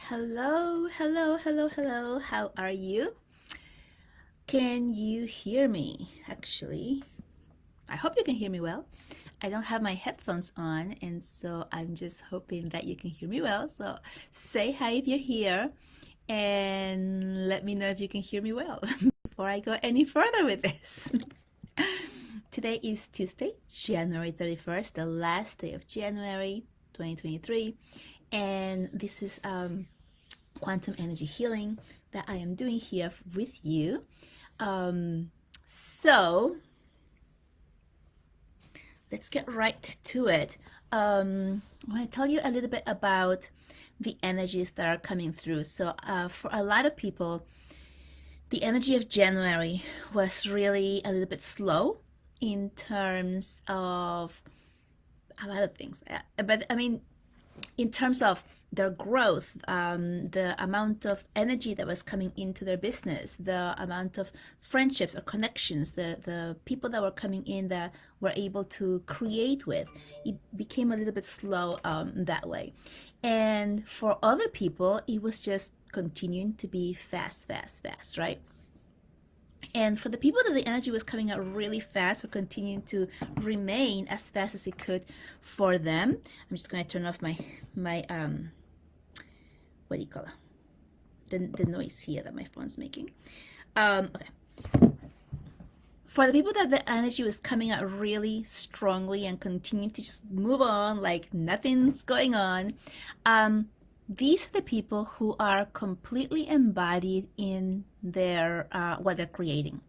Hello, hello, hello, hello. How are you? Can you hear me? Actually, I hope you can hear me well. I don't have my headphones on, and so I'm just hoping that you can hear me well. So say hi if you're here, and let me know if you can hear me well before I go any further with this. Today is Tuesday, January 31st, the last day of January 2023, and this is quantum energy healing that I am doing here with you. Um, so let's get right to it. I want to tell you a little bit about the energies that are coming through. So, for a lot of people, the energy of January was really a little bit slow in terms of a lot of things. But I mean, in terms of their growth, the amount of energy that was coming into their business, the amount of friendships or connections, the people that were coming in that were able to create with, it became a little bit slow that way. And for other people, it was just continuing to be fast, fast, fast, right? And for the people that the energy was coming out really fast or continuing to remain as fast as it could for them, I'm just going to turn off my what do you call it? The noise here that my phone's making. Okay. For the people that the energy was coming out really strongly and continuing to just move on like nothing's going on, these are the people who are completely embodied in their what they're creating.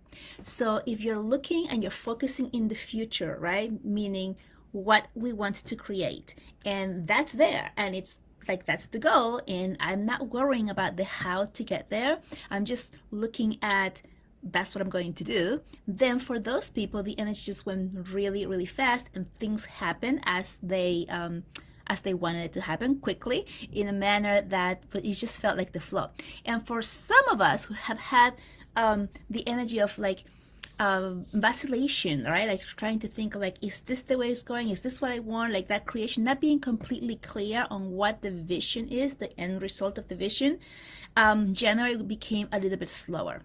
So if you're looking and you're focusing in the future, right, meaning what we want to create, and that's there, and it's like that's the goal, and I'm not worrying about the how to get there. I'm just looking at that's what I'm going to do. Then for those people, the energy just went really, really fast, and things happen as they wanted it to happen quickly in a manner that it just felt like the flow. And for some of us who have had the energy of like vacillation, right? Like trying to think like, is this the way it's going? Is this what I want? Like that creation, not being completely clear on what the vision is, the end result of the vision, January became a little bit slower.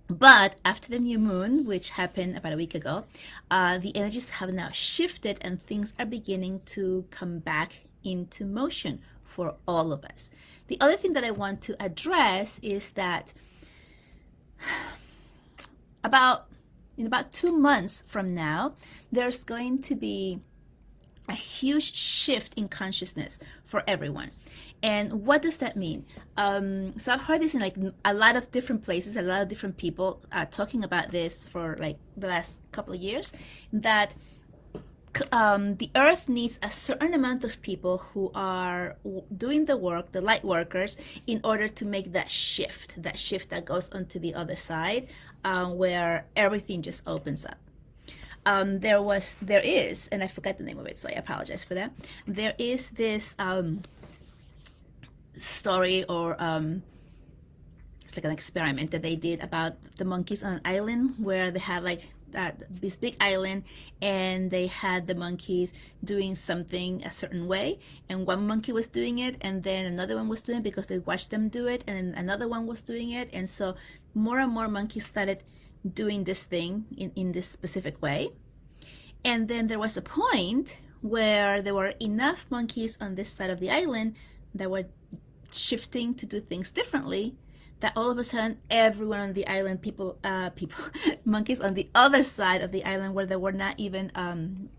But after the new moon, which happened about a week ago, the energies have now shifted and things are beginning to come back into motion for all of us. The other thing that I want to address is that about in about 2 months from now, there's going to be a huge shift in consciousness for everyone. And what does that mean? So I've heard this in like a lot of different places, a lot of different people talking about this for like the last couple of years, that the earth needs a certain amount of people who are doing the work, the light workers, in order to make that shift that goes onto the other side, where everything just opens up. There is, and I forgot the name of it, so I apologize for that. There is this story, or it's like an experiment that they did about the monkeys on an island where they had like this big island, and they had the monkeys doing something a certain way, and one monkey was doing it, and then another one was doing it because they watched them do it, and another one was doing it, and so more and more monkeys started doing this thing in this specific way. And then there was a point where there were enough monkeys on this side of the island that were shifting to do things differently, that all of a sudden everyone on the island, monkeys on the other side of the island where they were not even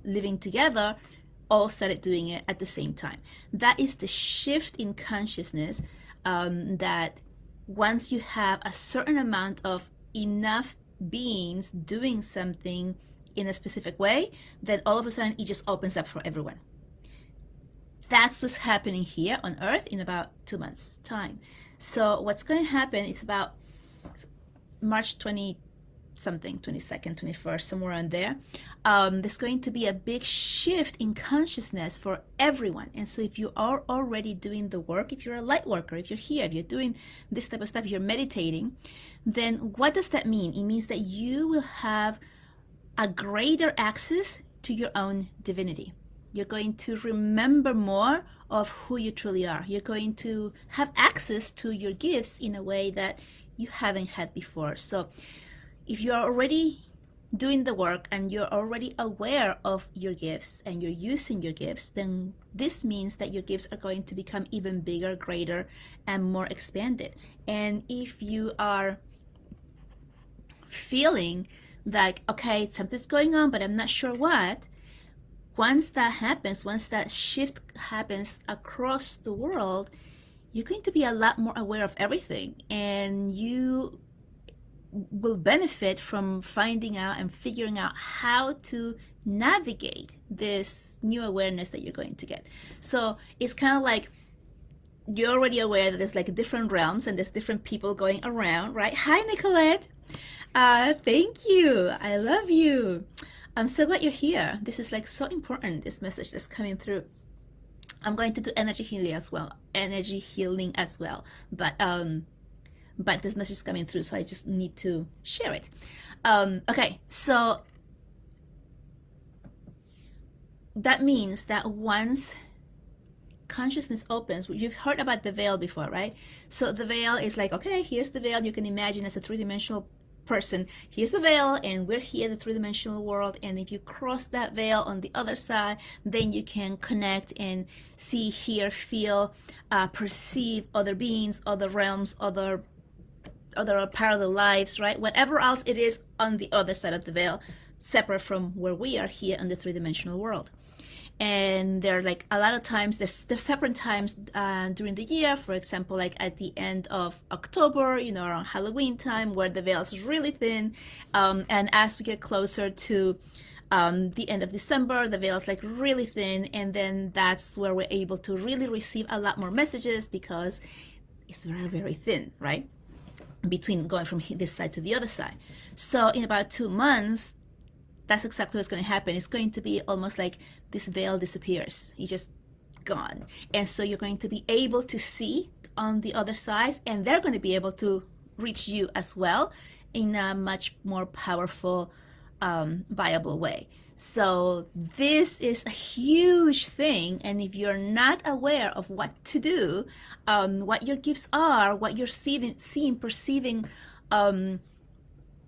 living together, all started doing it at the same time. That is the shift in consciousness, that once you have a certain amount of enough beings doing something in a specific way, then all of a sudden it just opens up for everyone. That's what's happening here on Earth in about 2 months' time. So what's going to happen is about March 20 something, 22nd, 21st, somewhere on there. There's going to be a big shift in consciousness for everyone. And so if you are already doing the work, if you're a light worker, if you're here, if you're doing this type of stuff, if you're meditating, then what does that mean? It means that you will have a greater access to your own divinity. You're going to remember more of who you truly are. You're going to have access to your gifts in a way that you haven't had before. So if you're already doing the work and you're already aware of your gifts and you're using your gifts, then this means that your gifts are going to become even bigger, greater, and more expanded. And if you are feeling like, okay, something's going on, but I'm not sure what, once that happens, once that shift happens across the world, you're going to be a lot more aware of everything, and you will benefit from finding out and figuring out how to navigate this new awareness that you're going to get. So it's kind of like you're already aware that there's like different realms and there's different people going around, right? Hi, Nicolette. Thank you. I love you. I'm so glad you're here. This is like so important, this message that's coming through. I'm going to do energy healing as well. But this message is coming through, so I just need to share it. Okay, so that means that once consciousness opens, you've heard about the veil before, right? So the veil is like, okay, here's the veil. You can imagine as a three-dimensional person, here's a veil, and we're here in the three-dimensional world, and if you cross that veil on the other side, then you can connect and see, hear, feel, perceive other beings, other realms, other parallel lives, right? Whatever else it is on the other side of the veil, separate from where we are here in the three-dimensional world. And there are like a lot of times, there's separate times during the year, for example, like at the end of October, you know, around Halloween time, where the veil is really thin, and as we get closer to the end of December, the veil is like really thin, and then that's where we're able to really receive a lot more messages because it's very, very thin, right? Between going from this side to the other side. So in about 2 months, that's exactly what's going to happen. It's going to be almost like this veil disappears. It's just gone. And so you're going to be able to see on the other side, and they're going to be able to reach you as well in a much more powerful, viable way. So this is a huge thing, and if you're not aware of what to do, what your gifts are, what you're seeing, perceiving,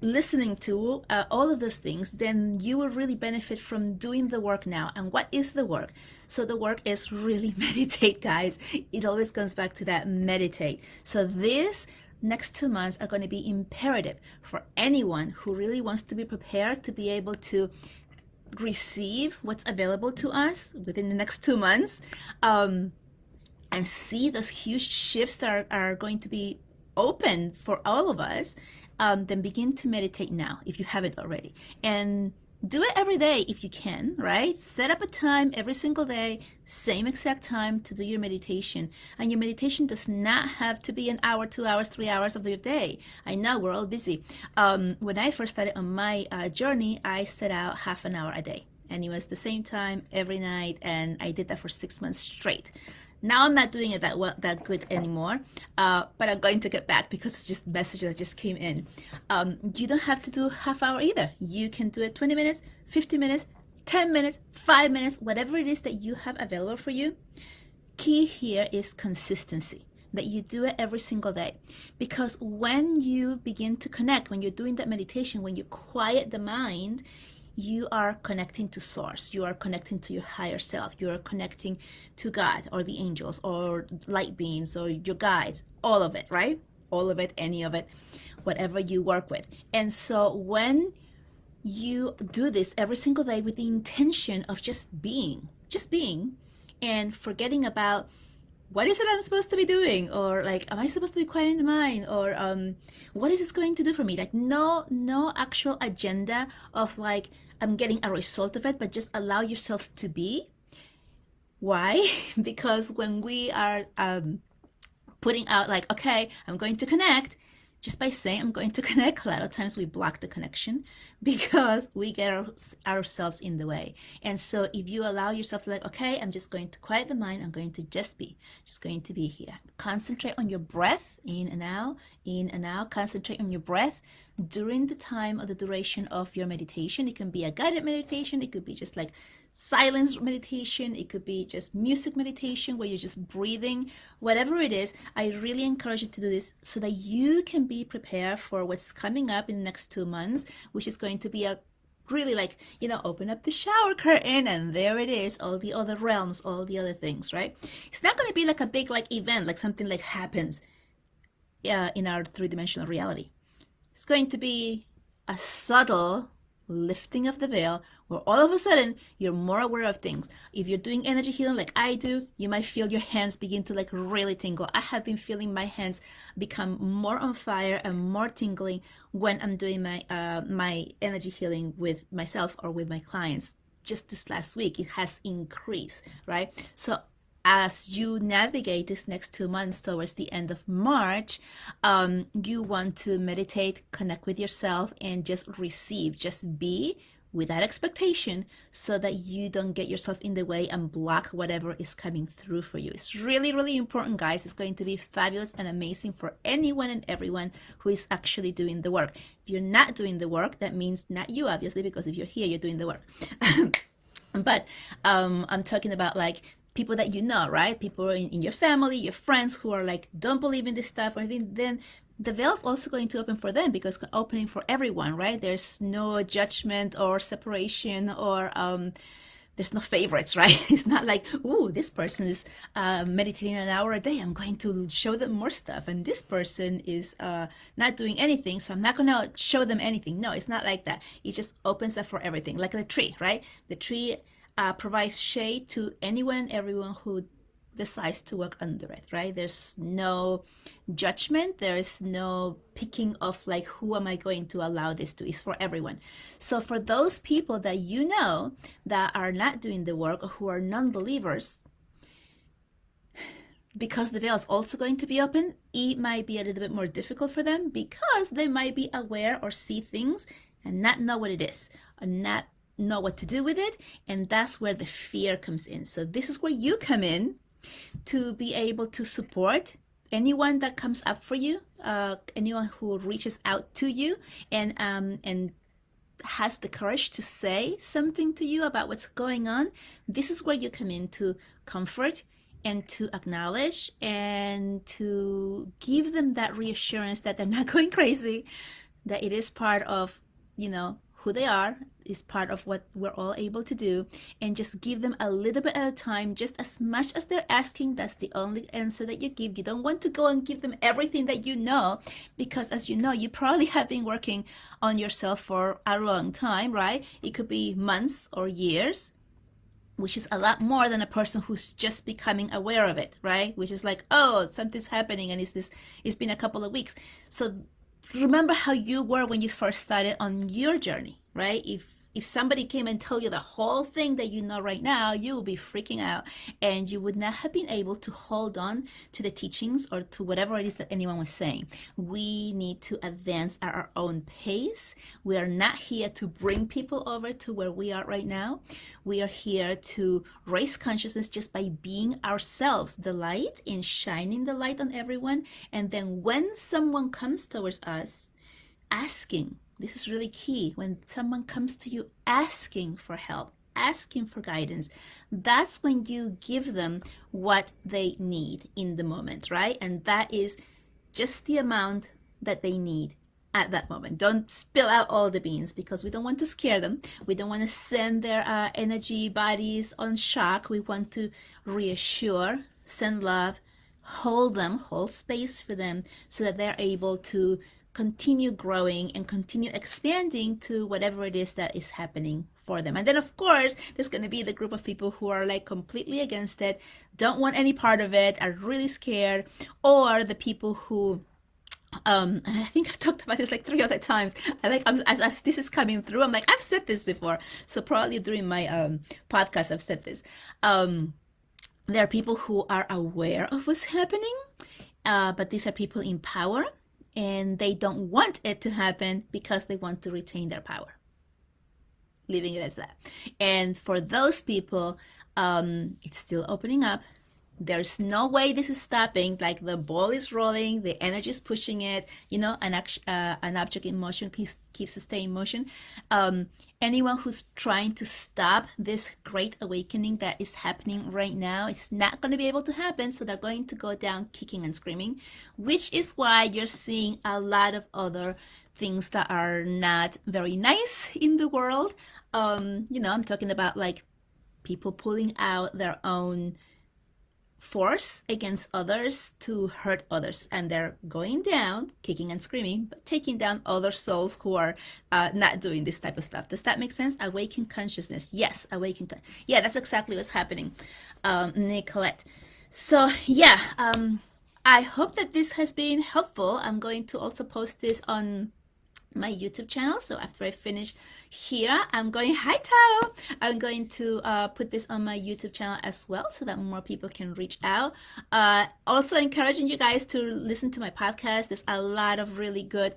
listening to, all of those things, then you will really benefit from doing the work now. And what is the work? So the work is really meditate, guys. It always comes back to that, meditate. So this next 2 months are going to be imperative for anyone who really wants to be prepared to be able to receive what's available to us within the next 2 months, and see those huge shifts that are going to be open for all of us. Then begin to meditate now if you haven't already, and do it every day if you can, right? Set up a time every single day, same exact time to do your meditation. And your meditation does not have to be an hour, 2 hours, 3 hours of your day. I know we're all busy. When I first started on my journey, I set out half an hour a day, and it was the same time every night, and I did that for 6 months straight. Now I'm not doing it that good anymore, but I'm going to get back because it's just messages that just came in. You don't have to do half hour either. You can do it 20 minutes, 50 minutes, 10 minutes, 5 minutes, whatever it is that you have available for you. Key here is consistency, that you do it every single day. Because when you begin to connect, when you're doing that meditation, when you quiet the mind, you are connecting to source, you are connecting to your higher self, you are connecting to God or the angels or light beings or your guides, all of it, right? All of it, any of it, whatever you work with. And so when you do this every single day with the intention of just being, and forgetting about what is it I'm supposed to be doing, or like, am I supposed to be quieting the mind, or what is this going to do for me? Like, no actual agenda of like, I'm getting a result of it, but just allow yourself to be. Why? Because when we are putting out like, okay, I'm going to connect, just by saying I'm going to connect, a lot of times we block the connection because we get ourselves in the way. And so if you allow yourself to like, okay, I'm just going to quiet the mind, I'm going to just be here. Concentrate on your breath, in and out, concentrate on your breath during the time of the duration of your meditation. It can be a guided meditation, it could be just like silence meditation, it could be just music meditation where you're just breathing, whatever it is. I really encourage you to do this so that you can be prepared for what's coming up in the next 2 months, which is going to be a really, like, open up the shower curtain and there it is, all the other realms, all the other things, right? It's not going to be like a big like event, like something like happens in our three-dimensional reality. It's going to be a subtle lifting of the veil where all of a sudden you're more aware of things. If you're doing energy healing like I do, you might feel your hands begin to like really tingle. I have been feeling my hands become more on fire and more tingling when I'm doing my energy healing with myself or with my clients. Just this last week, it has increased, right? So as you navigate this next 2 months towards the end of March, you want to meditate, connect with yourself, and just receive, just be without expectation so that you don't get yourself in the way and block whatever is coming through for you. It's really, really important, guys. It's going to be fabulous and amazing for anyone and everyone who is actually doing the work. If you're not doing the work, that means not you, obviously, because if you're here, you're doing the work. But I'm talking about like people that you know, right? People in your family, your friends who are like, don't believe in this stuff or anything, then the veil's also going to open for them because it's opening for everyone, right? There's no judgment or separation or there's no favorites, right? It's not like, ooh, this person is meditating an hour a day. I'm going to show them more stuff. And this person is not doing anything, so I'm not going to show them anything. No, it's not like that. It just opens up for everything, like the tree, right? The tree provides shade to anyone and everyone who decides to walk under it, right? There's no judgment. There is no picking of like, who am I going to allow this to? It's for everyone. So for those people that you know that are not doing the work or who are non-believers, because the veil is also going to be open, it might be a little bit more difficult for them because they might be aware or see things and not know what it is, or not know what to do with it. And that's where the fear comes in. So this is where you come in to be able to support anyone that comes up for you, anyone who reaches out to you and has the courage to say something to you about what's going on. This is where you come in to comfort and to acknowledge and to give them that reassurance that they're not going crazy, that it is part of, who they are, is part of what we're all able to do, and just give them a little bit at a time, just as much as they're asking. That's the only answer that you give. You don't want to go and give them everything that you know, because as you know, you probably have been working on yourself for a long time, right? It could be months or years, which is a lot more than a person who's just becoming aware of it, right? Which is like, oh, something's happening and it's been a couple of weeks. So remember how you were when you first started on your journey, right? If somebody came and told you the whole thing that you know right now, you will be freaking out and you would not have been able to hold on to the teachings or to whatever it is that anyone was saying. We need to advance at our own pace. We are not here to bring people over to where we are right now. We are here to raise consciousness just by being ourselves, the light, and shining the light on everyone. And then when someone comes towards us asking, this is really key. When someone comes to you asking for help, asking for guidance, that's when you give them what they need in the moment, right? And that is just the amount that they need at that moment. Don't spill out all the beans because we don't want to scare them. We don't want to send their energy bodies on shock. We want to reassure, send love, hold them, hold space for them so that they're able to continue growing and continue expanding to whatever it is that is happening for them. And then of course there's going to be the group of people who are like completely against it, don't want any part of it, are really scared, or the people who and I think I've talked about this like 3 other times. As this is coming through, I'm like, I've said this before, so probably during my podcast I've said this. There are people who are aware of what's happening, but these are people in power, and they don't want it to happen because they want to retain their power. Leaving it as that. And for those people, it's still opening up. There's no way this is stopping. Like the ball is rolling, the energy is pushing it. An object in motion keeps the stay in motion. Um, Anyone who's trying to stop this great awakening that is happening right now, it's not going to be able to happen. So they're going to go down kicking and screaming, which is why you're seeing a lot of other things that are not very nice in the world. I'm talking about like people pulling out their own force against others to hurt others, and they're going down kicking and screaming, but taking down other souls who are not doing this type of stuff. Does that make sense? Awaken consciousness. Yes, yeah, that's exactly what's happening, Nicolette. So yeah, I hope that this has been helpful. I'm going to also post this on my YouTube channel. So after I finish here, hi Tao, I'm going to put this on my YouTube channel as well so that more people can reach out. Also encouraging you guys to listen to my podcast. There's a lot of really good,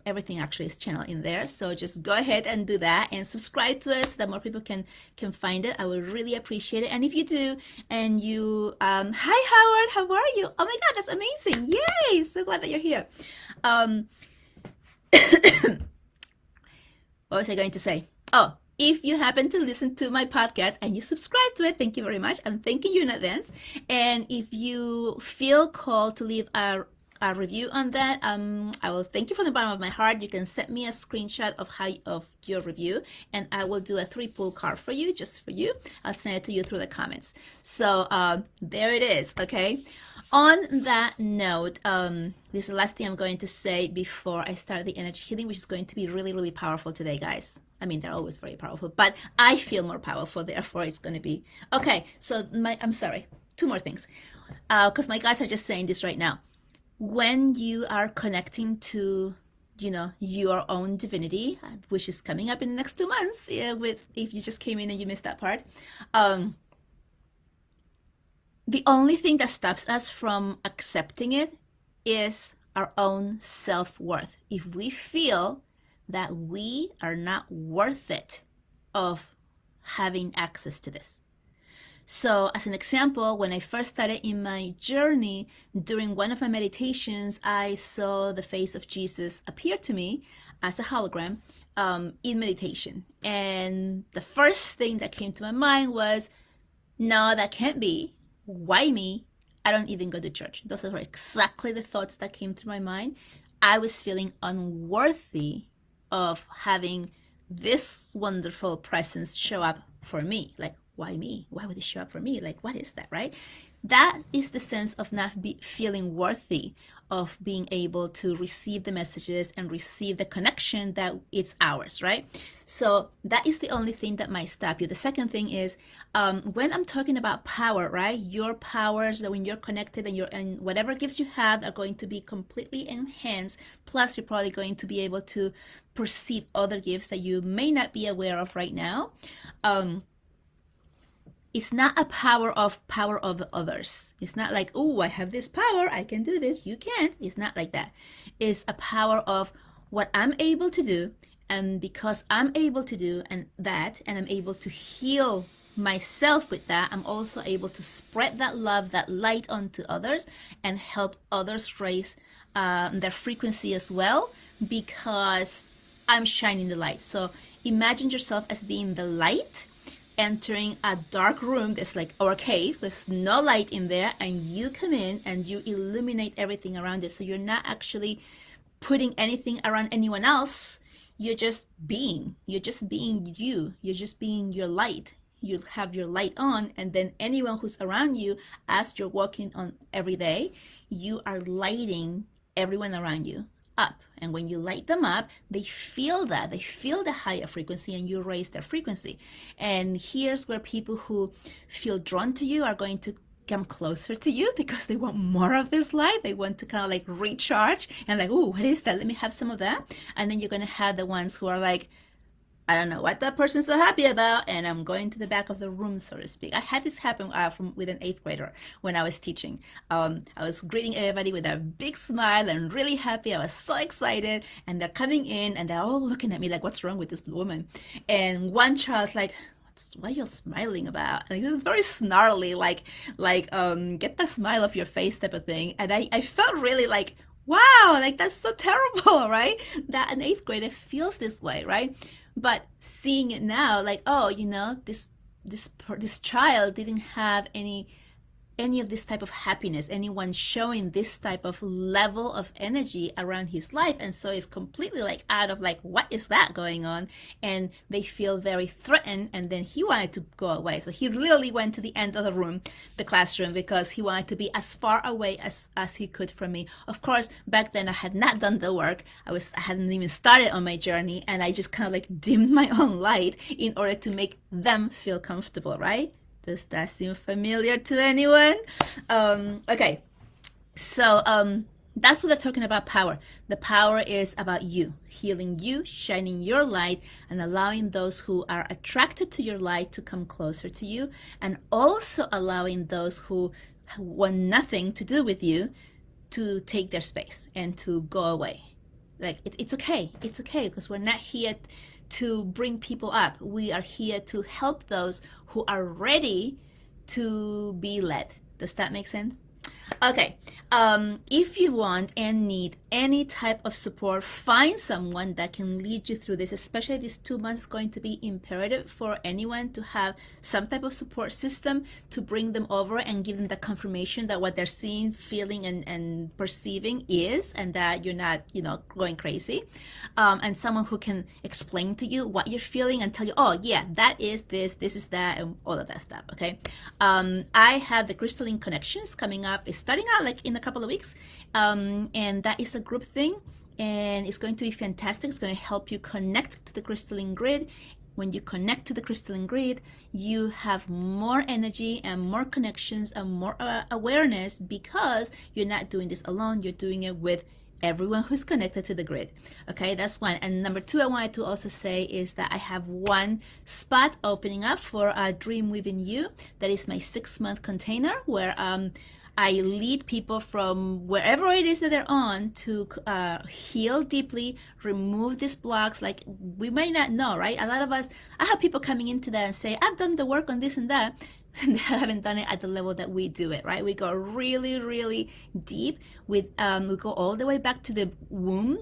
everything actually is channeled in there. So just go ahead and do that and subscribe to us so that more people can find it. I would really appreciate it. And if you do, and you, hi Howard, how are you? Oh my God, that's amazing. Yay. So glad that you're here. What was I going to say? Oh, if you happen to listen to my podcast and you subscribe to it, thank you very much. I'm thanking you in advance. And if you feel called to leave a review on that, I will thank you from the bottom of my heart. You can send me a screenshot of your review, and I will do a 3-pull card for you, just for you. I'll send it to you through the comments. So there it is. Okay. On that note, this is the last thing I'm going to say before I start the energy healing, which is going to be really, really powerful today, guys. I mean, they're always very powerful, but I feel more powerful, therefore it's going to be okay. So I'm sorry, 2 more things, because my guys are just saying this right now. When you are connecting to your own divinity, which is coming up in the next 2 months, if you just came in and you missed that part, the only thing that stops us from accepting it is our own self-worth. If we feel that we are not worth it of having access to this. So as an example, when I first started in my journey, during one of my meditations, I saw the face of Jesus appear to me as a hologram in meditation. And the first thing that came to my mind was, no, that can't be. Why me? I don't even go to church. Those are exactly the thoughts that came through my mind. I was feeling unworthy of having this wonderful presence show up for me. Like, why me? Why would it show up for me? Like, what is that, right? That is the sense of not feeling worthy of being able to receive the messages and receive the connection that it's ours, right? So that is the only thing that might stop you. The second thing is when I'm talking about power, right? Your powers, that when you're connected and whatever gifts you have are going to be completely enhanced. Plus, you're probably going to be able to perceive other gifts that you may not be aware of right now. It's not a power of others. It's not like, oh, I have this power, I can do this. You can't. It's not like that. It's a power of what I'm able to do, and because I'm able to do and I'm able to heal myself with that, I'm also able to spread that love, that light onto others, and help others raise their frequency as well, because I'm shining the light. So imagine yourself as being the light entering a dark room that's like our cave. There's no light in there, and you come in and you illuminate everything around it. So you're not actually putting anything around anyone else. You're just being you. You're just being your light. You have your light on, and then anyone who's around you, as you're walking on every day, you are lighting everyone around you up. And when you light them up, they feel the higher frequency, and you raise their frequency. And here's where people who feel drawn to you are going to come closer to you, because they want more of this light. They want to kind of like recharge and like, oh, what is that? Let me have some of that. And then you're going to have the ones who are like, I don't know what that person's so happy about, and I'm going to the back of the room, so to speak. I had this happen with an 8th grader when I was teaching. I was greeting everybody with a big smile and really happy. I was so excited, and they're coming in and they're all looking at me like, what's wrong with this woman? And one child's like, what are you smiling about? And he was very snarly, get the smile off your face type of thing. And I felt really like, wow, like that's so terrible, right? That an eighth grader feels this way, right? But seeing it now, like, oh, this child didn't have any of this type of happiness, anyone showing this type of level of energy around his life, and so it's completely like out of like, what is that going on? And they feel very threatened, and then he wanted to go away. So he literally went to the end of the classroom, because he wanted to be as far away as he could from me. Of course, back then I had not done the work. I hadn't even started on my journey, and I just kind of like dimmed my own light in order to make them feel comfortable, right? Does that seem familiar to anyone? Okay, so that's what they're talking about, power. The power is about you, healing you, shining your light, and allowing those who are attracted to your light to come closer to you, and also allowing those who want nothing to do with you to take their space and to go away. Like, it's okay. It's okay, because we're not here to bring people up. We are here to help those who are ready to be led. Does that make sense? Okay, if you want and need any type of support, find someone that can lead you through this. Especially these 2 months is going to be imperative for anyone to have some type of support system to bring them over and give them the confirmation that what they're seeing, feeling, and perceiving is, and that you're not, going crazy. And someone who can explain to you what you're feeling and tell you, oh yeah, that is this is that, and all of that stuff. Okay, I have the Crystalline Connections coming up. It's starting out like in a couple of weeks, and that is a group thing, and it's going to be fantastic. It's going to help you connect to the crystalline grid. When you connect to the crystalline grid, you have more energy and more connections and more awareness, because you're not doing this alone. You're doing it with everyone who's connected to the grid. Okay, that's one. And number two, I wanted to also say is that I have one spot opening up for Dream Within You. That is my 6-month container, where I lead people from wherever it is that they're on to heal deeply, remove these blocks. Like, we might not know, right? A lot of us, I have people coming into that and say, I've done the work on this and that, and they haven't done it at the level that we do it, right? We go really, really deep. We go all the way back to the womb.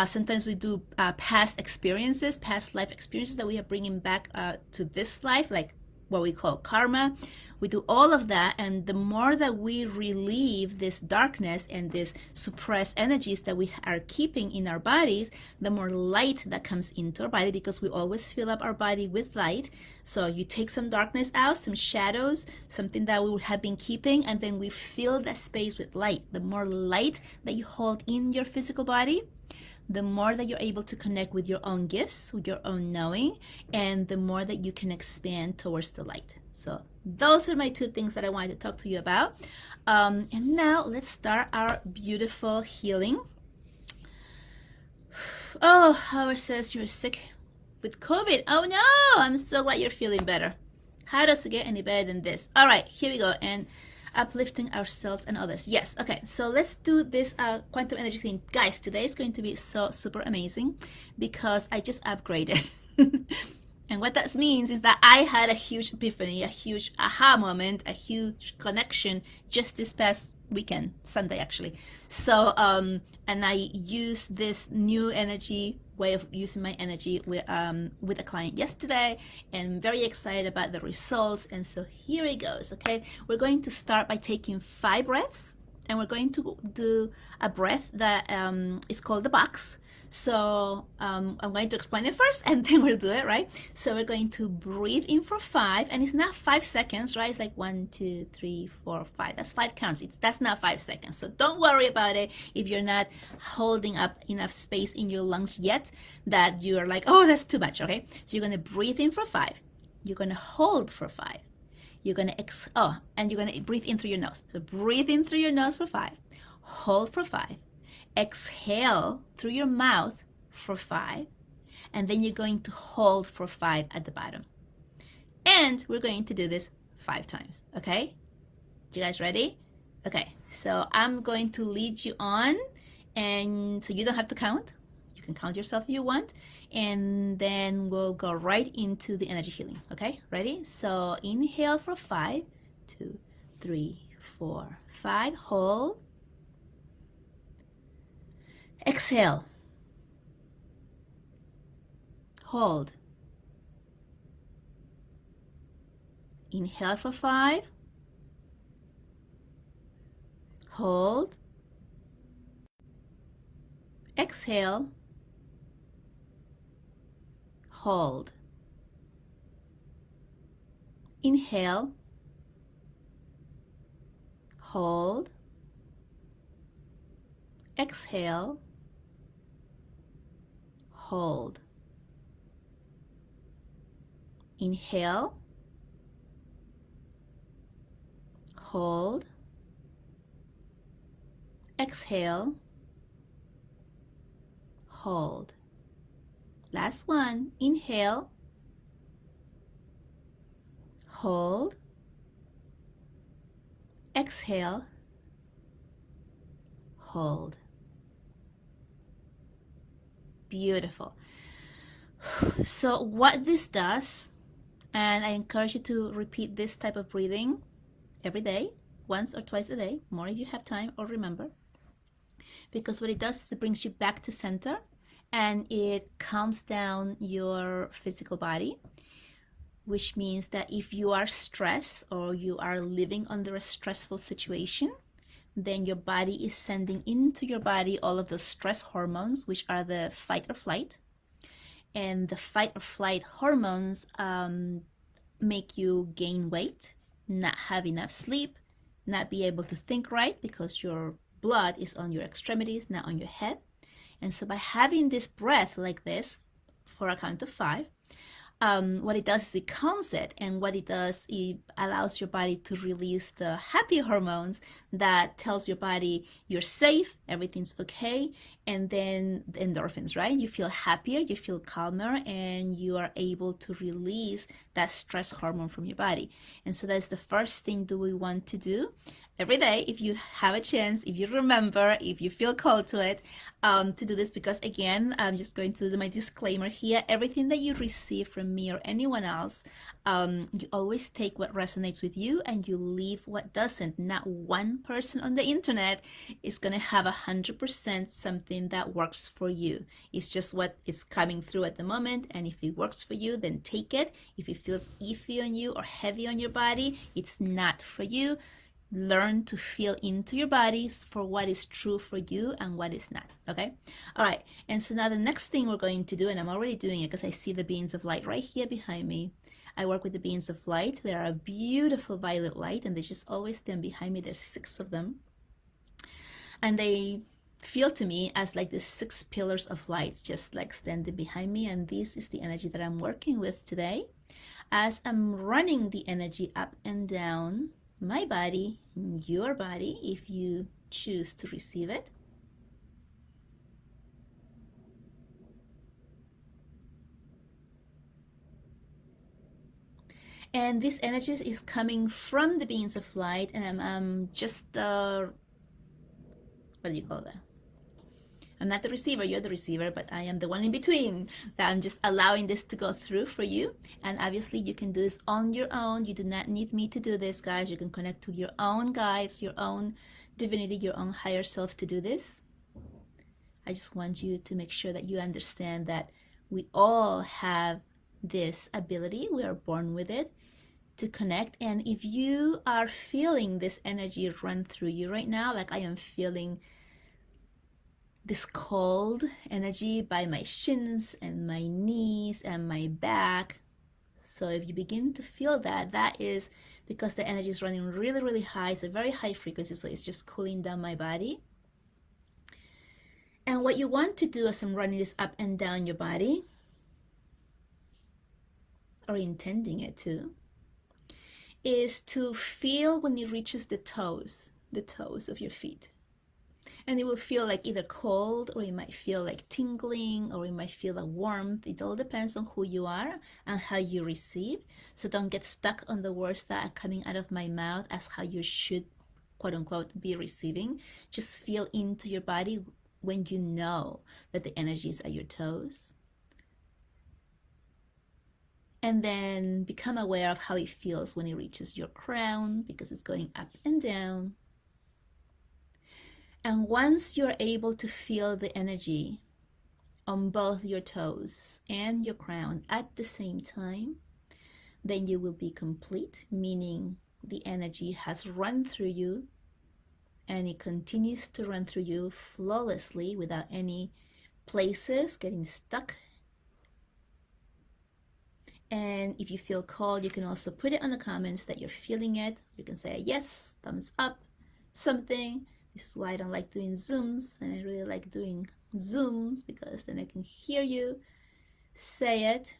Sometimes we do past life experiences that we are bringing back to this life, like what we call karma. We do all of that, and the more that we relieve this darkness and this suppressed energies that we are keeping in our bodies, the more light that comes into our body, because we always fill up our body with light. So you take some darkness out, some shadows, something that we have been keeping, and then we fill that space with light. The more light that you hold in your physical body, the more that you're able to connect with your own gifts, with your own knowing, and the more that you can expand towards the light. So those are my 2 things that I wanted to talk to you about. And now let's start our beautiful healing. Oh, Howard says you're sick with COVID. Oh no, I'm so glad you're feeling better. How does it get any better than this? All right, here we go. And uplifting ourselves and others. Yes, okay, so let's do this quantum energy thing. Guys, today is going to be so super amazing, because I just upgraded. And what that means is that I had a huge epiphany, a huge aha moment, a huge connection just this past weekend, Sunday actually. So and I used this new energy way of using my energy with a client yesterday, and I'm very excited about the results. And so here it goes. Okay, we're going to start by taking 5 breaths, and we're going to do a breath that is called the box. So I'm going to explain it first, and then we'll do it, right? So we're going to breathe in for 5, and it's not 5 seconds, right? It's like 1, 2, 3, 4, 5. That's 5 counts. That's not 5 seconds. So don't worry about it if you're not holding up enough space in your lungs yet, that you're like, oh, that's too much, okay? So you're going to breathe in for 5. You're going to hold for 5. You're going to and you're going to breathe in through your nose. So breathe in through your nose for 5. Hold for 5. Exhale through your mouth for 5, and then you're going to hold for 5 at the bottom. And we're going to do this 5 times, okay? You guys ready? Okay, so I'm going to lead you on, and so you don't have to count. can count yourself if you want. And then we'll go right into the energy healing. Okay, ready? So inhale for 5, 2, 3, 4, 5. Hold. Exhale. Hold. Inhale for 5. Hold. Exhale. Hold. Inhale. Hold. Exhale. Hold. Inhale. Hold. Exhale. Hold. Last one. Inhale. Hold. Exhale. Hold. Beautiful. So what this does, and I encourage you to repeat this type of breathing every day, once or twice a day, more if you have time or remember, because what it does is it brings you back to center and it calms down your physical body, which means that if you are stressed or you are living under a stressful situation, then your body is sending into your body all of the stress hormones, which are the fight or flight. And the fight or flight hormones make you gain weight, not have enough sleep, not be able to think right because your blood is on your extremities, not on your head. And so by having this breath like this for a count of 5, what it does is it calms it, and what it does, it allows your body to release the happy hormones that tells your body you're safe, everything's okay, and then the endorphins, right? You feel happier, you feel calmer, and you are able to release that stress hormone from your body. And so that's the first thing that we want to do every day, if you have a chance, if you remember, if you feel called to it, to do this, because again, I'm just going to do my disclaimer here. Everything that you receive from me or anyone else, you always take what resonates with you and you leave what doesn't. Not one person on the internet is going to have 100% something that works for you. It's just what is coming through at the moment, and if it works for you, then take it. If it feels iffy on you or heavy on your body, it's not for you. Learn to feel into your bodies for what is true for you and what is not. Okay, all right. And so now the next thing we're going to do, and I'm already doing it because I see the beams of light right here behind me. I work with the beams of light. They are a beautiful violet light, and they just always stand behind me. There's 6 of them, and they feel to me as like the 6 pillars of light just like standing behind me. And this is the energy that I'm working with today as I'm running the energy up and down my body, your body, if you choose to receive it. And this energy is coming from the beings of light, and I'm just, what do you call that? I'm not the receiver, you're the receiver, but I am the one in between, that I'm just allowing this to go through for you. And obviously you can do this on your own. You do not need me to do this, guys. You can connect to your own guides, your own divinity, your own higher self to do this. I just want you to make sure that you understand that we all have this ability. We are born with it to connect. And if you are feeling this energy run through you right now, like I am feeling this cold energy by my shins and my knees and my back. So if you begin to feel that, that is because the energy is running really, really high. It's a very high frequency, so it's just cooling down my body. And what you want to do as I'm running this up and down your body, or intending it to, is to feel when it reaches the toes of your feet. And it will feel like either cold, or it might feel like tingling, or it might feel a warmth. It all depends on who you are and how you receive. So don't get stuck on the words that are coming out of my mouth as how you should, quote unquote, be receiving. Just feel into your body when you know that the energy is at your toes. And then become aware of how it feels when it reaches your crown, because it's going up and down. And once you're able to feel the energy on both your toes and your crown at the same time, then you will be complete, meaning the energy has run through you and it continues to run through you flawlessly without any places getting stuck. And if you feel called, you can also put it on the comments that you're feeling it. You can say yes, thumbs up, something. This is why I don't like doing Zooms, and I really like doing Zooms, because then I can hear you say it.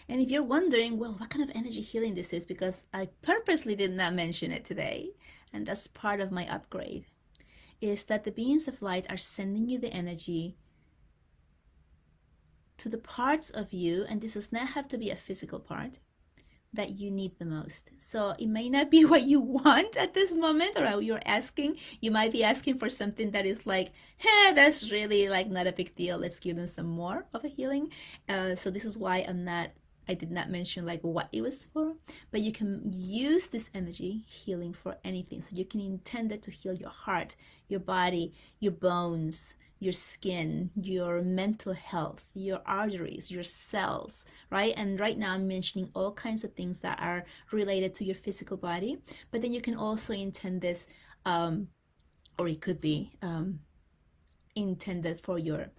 And if you're wondering, well, what kind of energy healing this is, because I purposely did not mention it today, and that's part of my upgrade, is that the beings of light are sending you the energy to the parts of you, and this does not have to be a physical part, that you need the most. So it may not be what you want at this moment, or you're asking. You might be asking for something that is like, hey, that's really like not a big deal. Let's give them some more of a healing. So this is why I did not mention like what it was for, but you can use this energy healing for anything. So you can intend it to heal your heart, your body, your bones, your skin, your mental health, your arteries, your cells, right? And right now I'm mentioning all kinds of things that are related to your physical body, but then you can also intend this, or it could be intended for your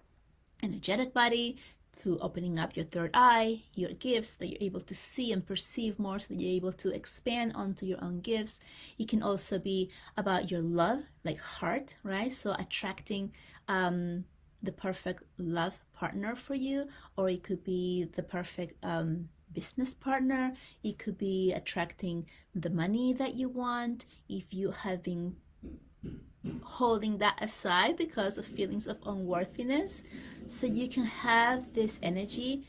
energetic body, to opening up your third eye, your gifts, that you're able to see and perceive more, so that you're able to expand onto your own gifts. It can also be about your love, like heart, right? So attracting the perfect love partner for you, or it could be the perfect business partner. It could be attracting the money that you want. If you have been holding that aside because of feelings of unworthiness, so you can have this energy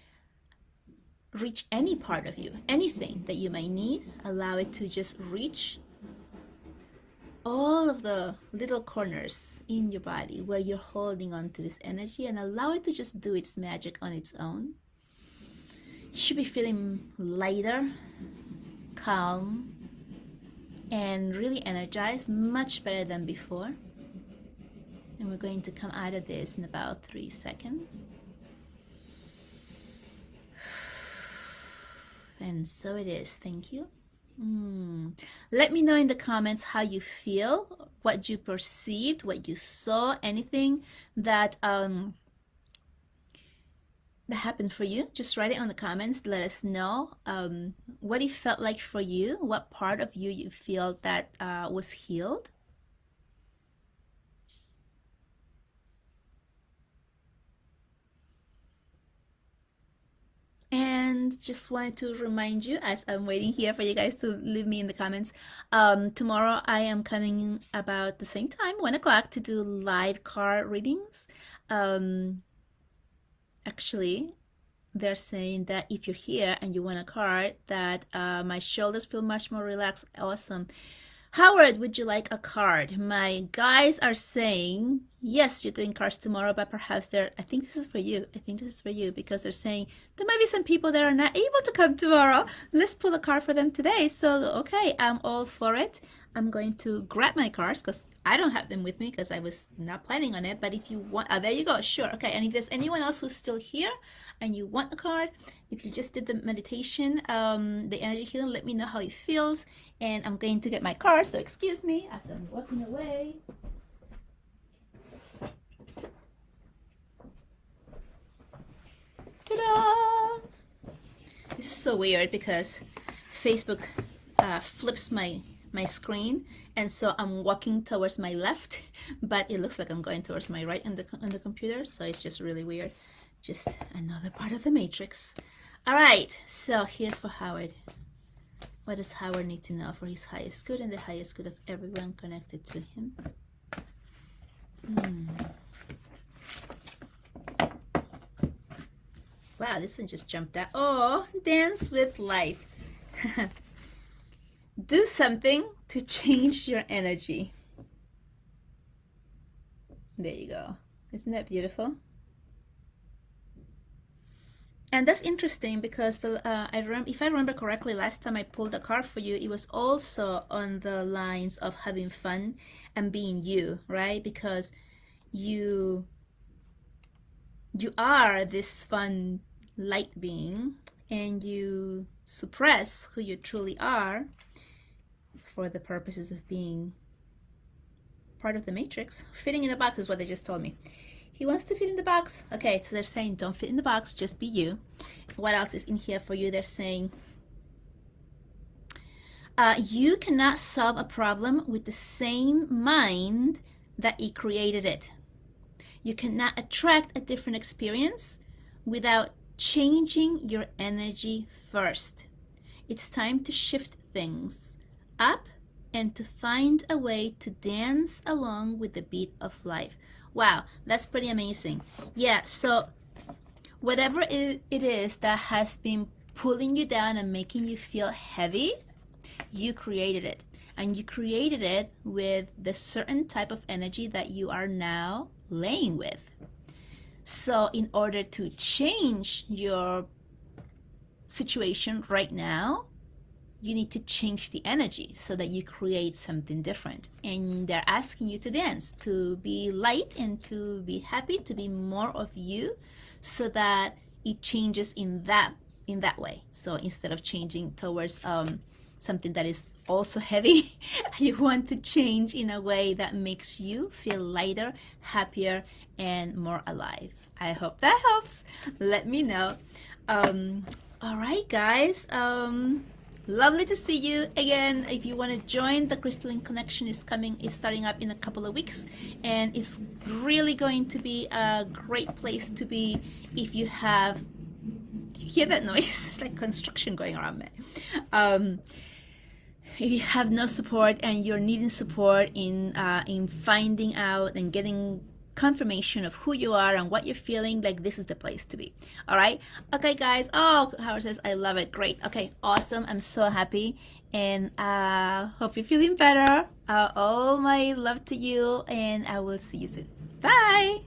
reach any part of you, anything that you may need. Allow it to just reach all of the little corners in your body where you're holding on to this energy, and allow it to just do its magic on its own. You should be feeling lighter, calm, and really energized, much better than before. And we're going to come out of this in about 3 seconds. And so it is. Thank you. Let me know in the comments how you feel, what you perceived, what you saw, anything that that happened for you. Just write it on the comments. Let us know what it felt like for you, what part of you you feel that was healed. And just wanted to remind you, as I'm waiting here for you guys to leave me in the comments, tomorrow I am coming about the same time, 1 o'clock, to do live card readings. Actually, they're saying that if you're here and you want a card, that my shoulders feel much more relaxed. Awesome. Howard, would you like a card? My guys are saying, yes, you're doing cards tomorrow, but perhaps I think this is for you. I think this is for you, because they're saying there might be some people that are not able to come tomorrow. Let's pull a card for them today. So, okay, I'm all for it. I'm going to grab my cards because I don't have them with me because I was not planning on it. But if you want, there you go. Sure. Okay. And if there's anyone else who's still here and you want a card, if you just did the meditation, the energy healing, let me know how it feels. And I'm going to get my card, so excuse me as I'm walking away. Ta-da! This is so weird because Facebook flips my screen, and so I'm walking towards my left, but it looks like I'm going towards my right on the computer, so it's just really weird. Just another part of the matrix. All right, so here's for Howard. What does Howard need to know for his highest good and the highest good of everyone connected to him? Wow, this one just jumped out. Oh, dance with life. Do something to change your energy. There you go. Isn't that beautiful? And that's interesting because if I remember correctly, last time I pulled a card for you, it was also on the lines of having fun and being you, right? Because you you are this fun light being, and you suppress who you truly are for the purposes of being part of the matrix. Fitting in a box is what they just told me. He wants to fit in the box. Okay, so they're saying don't fit in the box, just be you. What else is in here for you? They're saying you cannot solve a problem with the same mind that it created it. You cannot attract a different experience without changing your energy first. It's time to shift things up and to find a way to dance along with the beat of life. Wow, that's pretty amazing. Yeah, so whatever it is that has been pulling you down and making you feel heavy, you created it. And you created it with the certain type of energy that you are now laying with. So in order to change your situation right now, you need to change the energy so that you create something different. And they're asking you to dance, to be light and to be happy, to be more of you, so that it changes in that way. So instead of changing towards something that is also heavy, you want to change in a way that makes you feel lighter, happier, and more alive. I hope that helps. Let me know. All right, guys. Lovely to see you again. If you want to join, the Crystalline Connection is starting up in a couple of weeks, and it's really going to be a great place to be if you have. Do you hear that noise? It's like construction going around me. If you have no support and you're needing support in finding out and getting confirmation of who you are and what you're feeling, like, this is the place to be. All right, okay guys. Oh, Howard says I love it. Great. Okay, awesome. I'm so happy, and hope you're feeling better. All my love to you, and I will see you soon. Bye.